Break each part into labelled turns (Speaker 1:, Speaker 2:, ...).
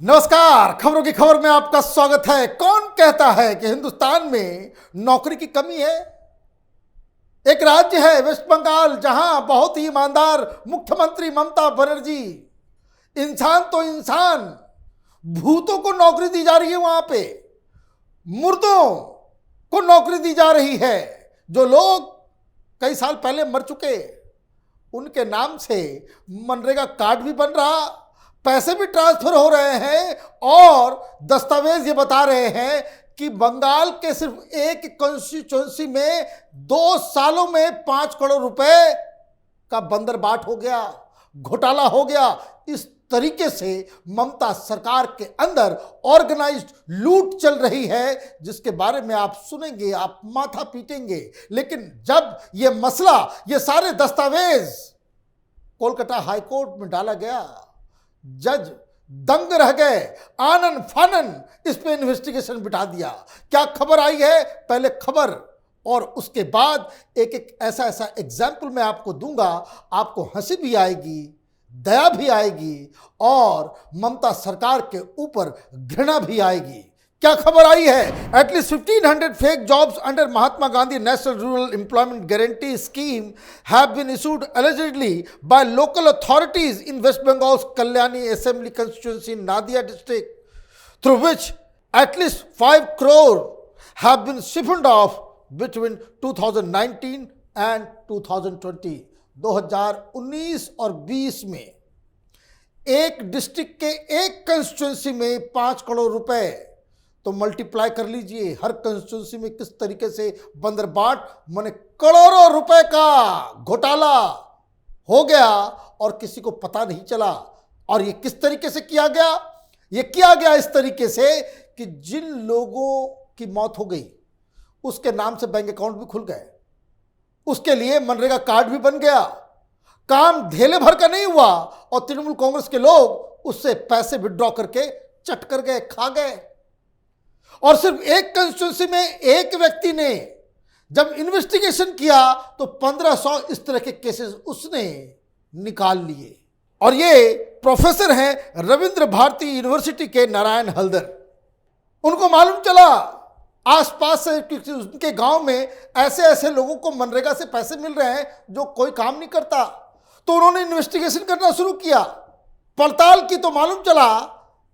Speaker 1: नमस्कार। खबरों की खबर में आपका स्वागत है। कौन कहता है कि हिंदुस्तान में नौकरी की कमी है? एक राज्य है वेस्ट बंगाल, जहां बहुत ही ईमानदार मुख्यमंत्री ममता बनर्जी, इंसान तो इंसान, भूतों को नौकरी दी जा रही है। वहां पे मुर्दों को नौकरी दी जा रही है। जो लोग कई साल पहले मर चुके, उनके नाम से मनरेगा कार्ड भी बन रहा, पैसे भी ट्रांसफर हो रहे हैं और दस्तावेज ये बता रहे हैं कि बंगाल के सिर्फ एक कॉन्स्टिट्यूएंसी में 2 सालों में 5 करोड़ रुपए का बंदरबाट हो गया, घोटाला हो गया। इस तरीके से ममता सरकार के अंदर ऑर्गेनाइज्ड लूट चल रही है, जिसके बारे में आप सुनेंगे, आप माथा पीटेंगे। लेकिन जब यह मसला, ये सारे दस्तावेज कोलकाता हाईकोर्ट में डाला गया, जज दंग रह गए, आनन फानन इस पे इन्वेस्टिगेशन बिठा दिया। क्या खबर आई है, पहले खबर और उसके बाद एक एक ऐसा ऐसा एग्जाम्पल मैं आपको दूंगा। आपको हंसी भी आएगी, दया भी आएगी और ममता सरकार के ऊपर घृणा भी आएगी। क्या खबर आई है? At least 1500 fake jobs under Mahatma Gandhi national rural employment guarantee scheme have been issued allegedly by local authorities in West Bengal's Kalyani Assembly constituency in Nadia district, through which at least 5 crore have been siphoned off between 2019 and 2020। 2019 और 20 में एक district के एक constituency में 5 करोड़ रुपए, तो multiply कर लीजिए हर कंस्टिट्यूंसी में किस तरीके से बंदरबाट माने करोड़ों रुपए का घोटाला हो गया और किसी को पता नहीं चला। और ये किस तरीके से किया गया? ये किया गया इस तरीके से कि जिन लोगों की मौत हो गई उसके नाम से बैंक अकाउंट भी खुल गए, उसके लिए मनरेगा कार्ड भी बन गया, काम धेले भर का नहीं हुआ और तृणमूल कांग्रेस के लोग उससे पैसे विड्रॉ करके चट कर गए, खा गए। और सिर्फ एक कंस्टिट्यूंसी में एक व्यक्ति ने जब इन्वेस्टिगेशन किया तो 1500 इस तरह के केसेस उसने निकाल लिए। और ये प्रोफेसर हैं रविंद्र भारती यूनिवर्सिटी के नारायण हल्दर। उनको मालूम चला आसपास से कि उनके गांव में ऐसे ऐसे लोगों को मनरेगा से पैसे मिल रहे हैं जो कोई काम नहीं करता। तो उन्होंने इन्वेस्टिगेशन करना शुरू किया, पड़ताल की, तो मालूम चला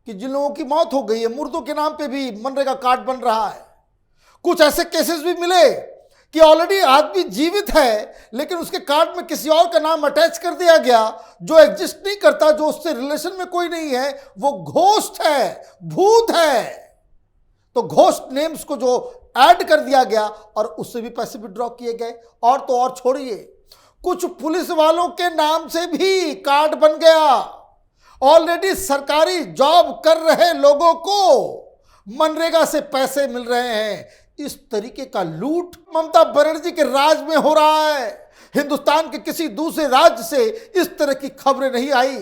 Speaker 1: कि जिन लोगों की मौत हो गई है मुर्दों के नाम पे भी मनरेगा कार्ड बन रहा है। कुछ ऐसे केसेस भी मिले कि ऑलरेडी आदमी जीवित है लेकिन उसके कार्ड में किसी और का नाम अटैच कर दिया गया जो एग्जिस्ट नहीं करता, जो उससे रिलेशन में कोई नहीं है, वो घोस्ट है, भूत है। तो घोस्ट नेम्स को जो ऐड कर दिया गया और उससे भी पैसे विड्रॉ किए गए। और तो और छोड़िए, कुछ पुलिस वालों के नाम से भी कार्ड बन गया। ऑलरेडी सरकारी जॉब कर रहे लोगों को मनरेगा से पैसे मिल रहे हैं। इस तरीके का लूट ममता बनर्जी के राज में हो रहा है। हिंदुस्तान के किसी दूसरे राज्य से इस तरह की खबरें नहीं आई।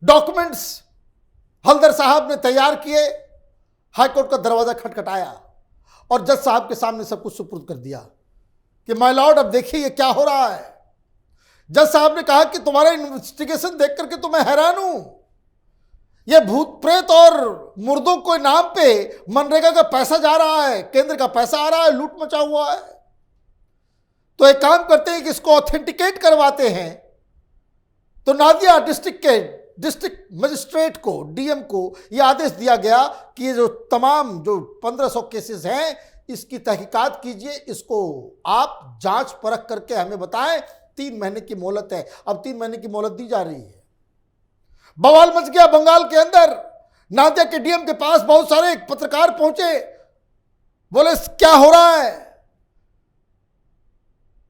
Speaker 1: डॉक्यूमेंट्स हल्दर साहब ने तैयार किए, हाईकोर्ट का दरवाजा खटखटाया और जज साहब के सामने सब कुछ सुपुर्द कर दिया कि माय लॉर्ड, अब देखिए ये क्या हो रहा है। जज साहब ने कहा कि तुम्हारा इन्वेस्टिगेशन देख करके तो मैं हैरान हूं। यह भूत प्रेत और मुर्दों के नाम पे मनरेगा का पैसा जा रहा है, केंद्र का पैसा आ रहा है, लूट मचा हुआ है। तो एक काम करते हैं कि इसको ऑथेंटिकेट करवाते हैं। तो नादिया डिस्ट्रिक्ट के डिस्ट्रिक्ट मजिस्ट्रेट को, डीएम को यह आदेश दिया गया कि ये जो तमाम जो 1500 केसेस हैं इसकी तहकीकात कीजिए, इसको आप जांच परख करके हमें बताएं। 3 महीने की मोहलत है, अब 3 महीने की मोहलत दी जा रही है। बवाल मच गया बंगाल के अंदर। नादिया के डीएम के पास बहुत सारे पत्रकार पहुंचे, बोले क्या हो रहा है?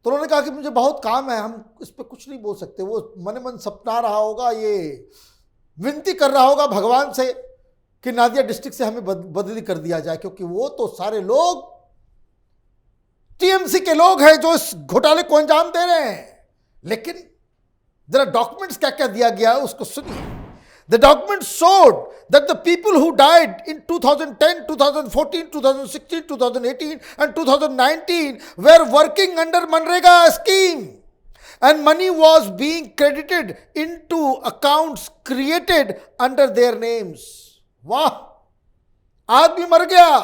Speaker 1: तो उन्होंने कहा कि मुझे बहुत काम है, हम इस पर कुछ नहीं बोल सकते। वो मन मन सपना रहा होगा, ये विनती कर रहा होगा भगवान से कि नादिया डिस्ट्रिक्ट से हमें बदली कर दिया जाए, क्योंकि वो तो सारे लोग टीएमसी के लोग हैं जो इस घोटाले को अंजाम दे रहे हैं। लेकिन जरा डॉक्यूमेंट्स क्या क्या दिया गया है उसको सुनिए। The document showed that the people who died in 2010, 2014, 2016, 2018 and 2019 were working under MNREGA scheme. and money was being credited into accounts created under their names. वाह, आदमी मर गया,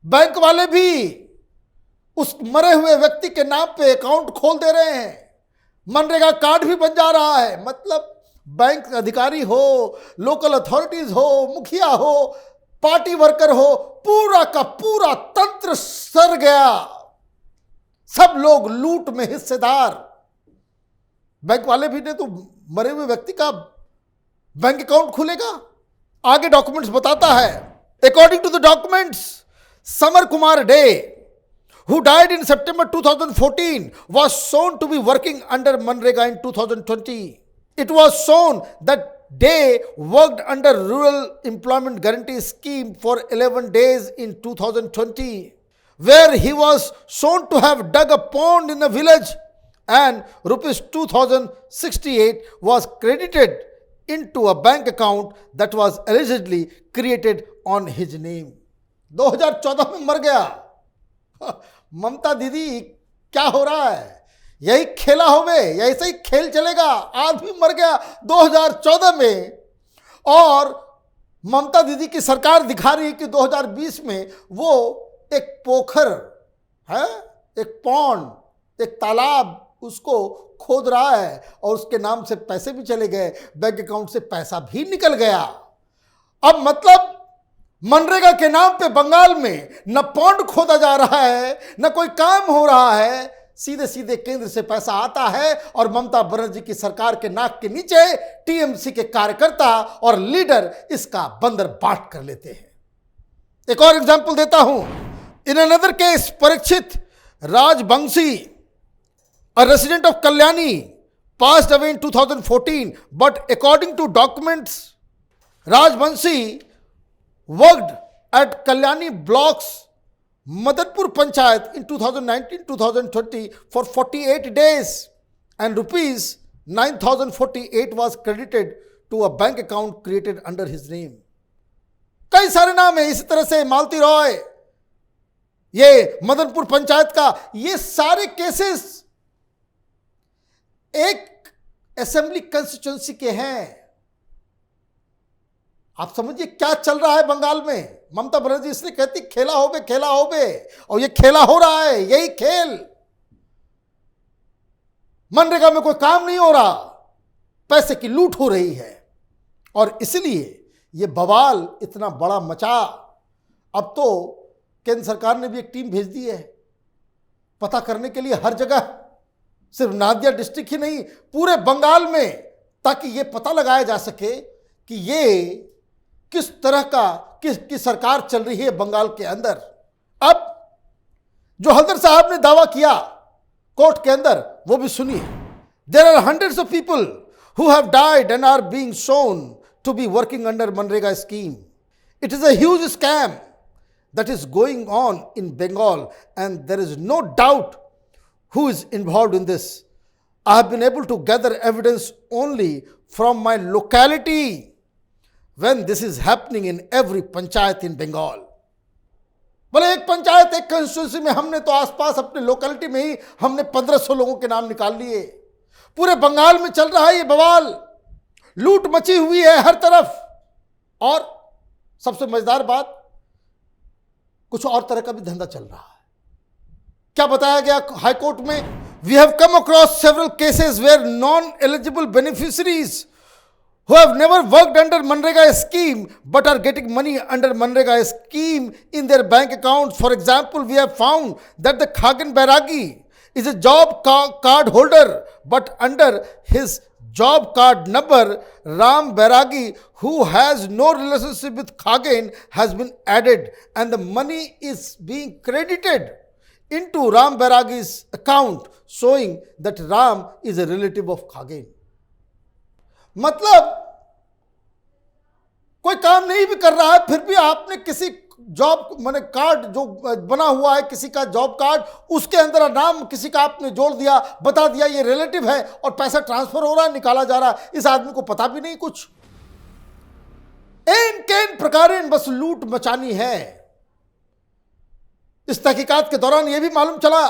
Speaker 1: बैंक वाले भी उस मरे हुए व्यक्ति के नाम पे अकाउंट खोल दे रहे हैं, मनरेगा कार्ड भी बन जा रहा है। मतलब बैंक अधिकारी हो, लोकल अथॉरिटीज हो, मुखिया हो, पार्टी वर्कर हो, पूरा का पूरा तंत्र सर गया, सब लोग लूट में हिस्सेदार। बैंक वाले भी ने तो मरे हुए व्यक्ति का बैंक अकाउंट खुलेगा। आगे डॉक्यूमेंट्स बताता है, according to the documents, Samar Kumar Dey, who died in September 2014, was shown to be working under Manrega in 2020. It was shown that Day worked under Rural Employment Guarantee Scheme for 11 days in 2020, where he was shown to have dug a pond in a village, and rupees 2068 was credited into a bank account that was allegedly created on his name. 2014 में मर गया। ममता दीदी, क्या हो रहा है? यही खेला होवे, ऐसे ही खेल चलेगा। आदमी मर गया 2014 में, और ममता दीदी की सरकार दिखा रही है कि 2020 में वो एक पोखर है, एक पॉन्ड, एक तालाब, उसको खोद रहा है और उसके नाम से पैसे भी चले गए, बैंक अकाउंट से पैसा भी निकल गया। अब मतलब मनरेगा के नाम पे बंगाल में न पॉन्ड खोदा जा रहा है, न कोई काम हो रहा है, सीधे सीधे केंद्र से पैसा आता है और ममता बनर्जी की सरकार के नाक के नीचे टीएमसी के कार्यकर्ता और लीडर इसका बंदर बाट कर लेते हैं। एक और एग्जांपल देता हूं। In another case, Parikshit Rajbanshi, a resident of Kalyani, passed away in 2014, but according to documents, Rajbanshi worked at Kalyani blocks, Madanpur Panchayat in 2019-2020 for 48 days, and rupees 9,048 was credited to a bank account created under his name. कई सारे नाम है इसी तरह से, मालती रॉय, ये मदनपुर पंचायत का, ये सारे केसेस एक असेंबली कंस्टिट्यूंसी के हैं। आप समझिए क्या चल रहा है बंगाल में। ममता बनर्जी इसलिए कहती खेला होबे, खेला होबे, और ये खेला हो रहा है, यही खेल। मनरेगा में कोई काम नहीं हो रहा, पैसे की लूट हो रही है, और इसलिए ये बवाल इतना बड़ा मचा। अब तो केंद्र सरकार ने भी एक टीम भेज दी है पता करने के लिए हर जगह, सिर्फ नादिया डिस्ट्रिक्ट ही नहीं, पूरे बंगाल में, ताकि ये पता लगाया जा सके कि ये किस तरह का किसकी सरकार चल रही है बंगाल के अंदर। अब जो हल्दर साहब ने दावा किया कोर्ट के अंदर, वो भी सुनिए। There are hundreds of people who have died and are being shown to be working under मनरेगा scheme. It is a huge scam that is going on in Bengal, and there is no doubt who is involved in this. I have been able to gather evidence only from my locality when this is happening in every panchayat in Bengal. बोले एक पंचायत, एक constituency में हमने तो आसपास अपने locality में ही हमने 1500 लोगों के नाम निकाल लिए। पूरे बंगाल में चल रहा है ये बवाल, लूट मची हुई है हर तरफ। और सबसे मजेदार बात, कुछ और तरह का भी धंधा चल रहा है। क्या बताया गया हाई कोर्ट में? We have come across several cases where non eligible beneficiaries who have never worked under Manrega scheme but are getting money under Manrega scheme in their bank accounts. For example, we have found that the Khagan Bairagi is a job card holder, but under his job card number, Ram Bairagi, who has no relationship with Khagan, has been added, and the money is being credited into Ram Bairagi's account, showing that Ram is a relative of Khagan. मतलब कोई काम नहीं भी कर रहा है, फिर भी आपने किसी जॉब माने कार्ड जो बना हुआ है, किसी का जॉब कार्ड, उसके अंदर नाम किसी का आपने जोड़ दिया, बता दिया ये रिलेटिव है, और पैसा ट्रांसफर हो रहा है, निकाला जा रहा है, इस आदमी को पता भी नहीं कुछ। एन केन प्रकारेण बस लूट मचानी है। इस तहकीकात के दौरान यह भी मालूम चला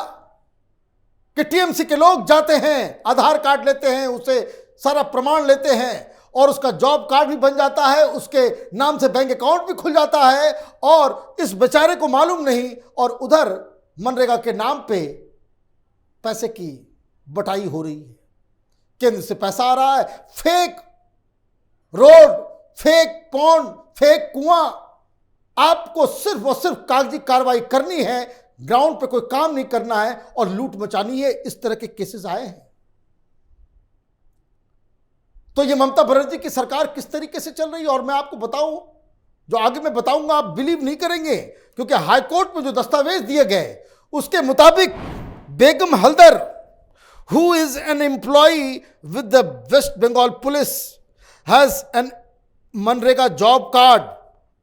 Speaker 1: कि टीएमसी के लोग जाते हैं, आधार कार्ड लेते हैं, उसे सारा प्रमाण लेते हैं और उसका जॉब कार्ड भी बन जाता है, उसके नाम से बैंक अकाउंट भी खुल जाता है और इस बेचारे को मालूम नहीं, और उधर मनरेगा के नाम पे पैसे की बटाई हो रही है, केंद्र से पैसा आ रहा है, fake road, fake pond, fake कुआं। आपको सिर्फ और सिर्फ कागजी कार्रवाई करनी है, ग्राउंड पे कोई काम नहीं करना है और लूट मचानी है। इस तरह के केसेस आए हैं। तो ये ममता बनर्जी की सरकार किस तरीके से चल रही है, और मैं आपको बताऊं, जो आगे मैं बताऊंगा आप बिलीव नहीं करेंगे, क्योंकि हाईकोर्ट में जो दस्तावेज दिए गए उसके मुताबिक Begum Haldar, who is an employee with the West Bengal police, has an मनरेगा job card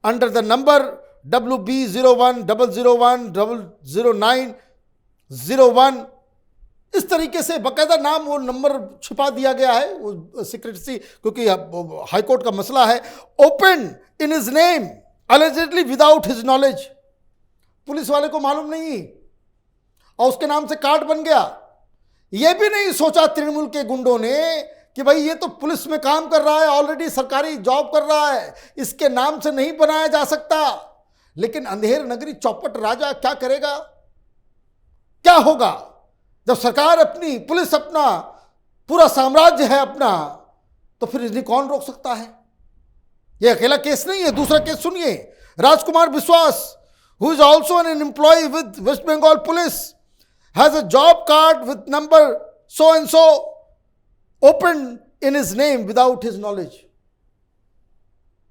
Speaker 1: under the number WB0100100901। इस तरीके से बकायदा नाम और नंबर छिपा दिया गया है, वो सीक्रेसी, क्योंकि हाईकोर्ट का मसला है। Open in his name allegedly without his knowledge, police वाले को मालूम नहीं और उसके नाम से कार्ड बन गया। ये भी नहीं सोचा तृणमूल के गुंडों ने कि भाई ये तो पुलिस में काम कर रहा है, ऑलरेडी सरकारी जॉब कर रहा है, इसके नाम से नहीं बनाया जा सकता। लेकिन अंधेर नगरी चौपट राजा क्या करेगा, क्या होगा जब सरकार अपनी, पुलिस अपना, पूरा साम्राज्य है अपना, तो फिर इन्हें कौन रोक सकता है। यह अकेला केस नहीं है। दूसरा केस सुनिए, Rajkumar Biswas, who is also an employ with West Bengal police, has a job card with number so and so open in his name without his knowledge.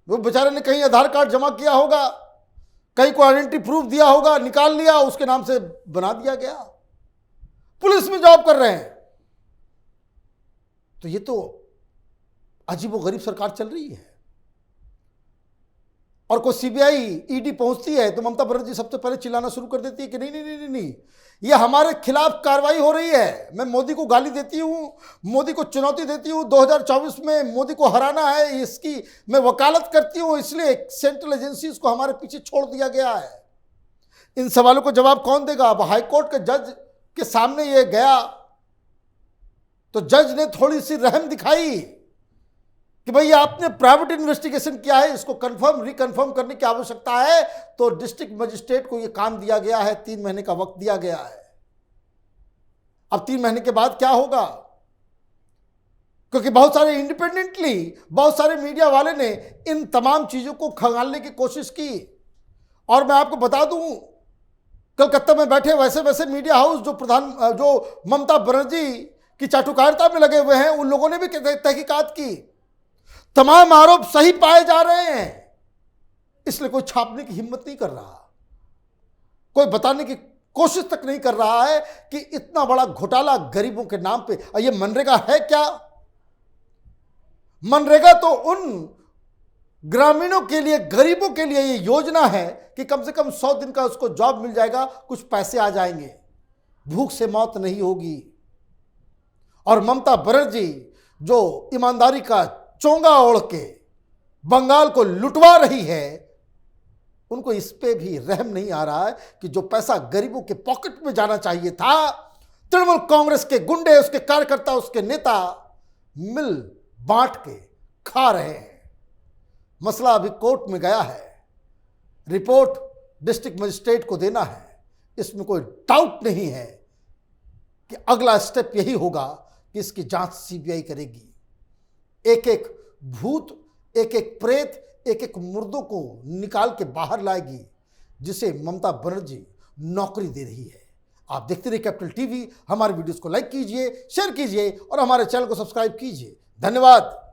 Speaker 1: वो बेचारे ने कहीं आधार कार्ड जमा किया होगा, कहीं को आइडेंटिटी प्रूफ दिया होगा, निकाल लिया, उसके नाम से बना दिया गया, पुलिस में जॉब कर रहे हैं। तो ये तो अजीबोगरीब सरकार चल रही है। और कोई सीबीआई ईडी पहुंचती है तो ममता बनर्जी सबसे पहले चिल्लाना शुरू कर देती है कि नहीं नहीं नहीं नहीं, ये हमारे खिलाफ कार्रवाई हो रही है। मैं मोदी को गाली देती हूं, मोदी को चुनौती देती हूं, 2024 में मोदी को हराना है, इसकी मैं वकालत करती हूं, इसलिए सेंट्रल एजेंसीज को हमारे पीछे छोड़ दिया गया है। इन सवालों को जवाब कौन देगा। अब हाईकोर्ट के जज के सामने ये गया तो जज ने थोड़ी सी रहम दिखाई कि भाई आपने प्राइवेट इन्वेस्टिगेशन किया है, इसको कंफर्म रिकंफर्म करने की आवश्यकता है। तो डिस्ट्रिक्ट मजिस्ट्रेट को यह काम दिया गया है, 3 महीने का वक्त दिया गया है। अब 3 महीने के बाद क्या होगा, क्योंकि बहुत सारे इंडिपेंडेंटली बहुत सारे मीडिया वाले ने इन तमाम चीजों को खंगालने की कोशिश की। और मैं आपको बता दूं, कलकत्ता में बैठे वैसे वैसे मीडिया हाउस जो ममता बनर्जी की चाटुकारिता में लगे हुए हैं, उन लोगों ने भी तहकीकात की। तमाम आरोप सही पाए जा रहे हैं, इसलिए कोई छापने की हिम्मत नहीं कर रहा, कोई बताने की कोशिश तक नहीं कर रहा है कि इतना बड़ा घोटाला गरीबों के नाम पे। और ये मनरेगा है क्या? मनरेगा तो उन ग्रामीणों के लिए, गरीबों के लिए ये योजना है कि कम से कम 100 दिन का उसको जॉब मिल जाएगा, कुछ पैसे आ जाएंगे, भूख से मौत नहीं होगी। और ममता बनर्जी जो ईमानदारी का चोंगा ओढ़ के बंगाल को लुटवा रही है, उनको इस पे भी रहम नहीं आ रहा है कि जो पैसा गरीबों के पॉकेट में जाना चाहिए था, तृणमूल कांग्रेस के गुंडे, उसके कार्यकर्ता, उसके नेता मिल बांट के खा रहे हैं। मसला अभी कोर्ट में गया है, रिपोर्ट डिस्ट्रिक्ट मजिस्ट्रेट को देना है। इसमें कोई डाउट नहीं है कि अगला स्टेप यही होगा कि इसकी जांच सीबीआई करेगी। एक एक भूत, एक एक प्रेत, एक एक मुर्दों को निकाल के बाहर लाएगी, जिसे ममता बनर्जी नौकरी दे रही है। आप देखते रहिए कैपिटल टीवी। हमारे वीडियोस को लाइक कीजिए, शेयर कीजिए और हमारे चैनल को सब्सक्राइब कीजिए। धन्यवाद।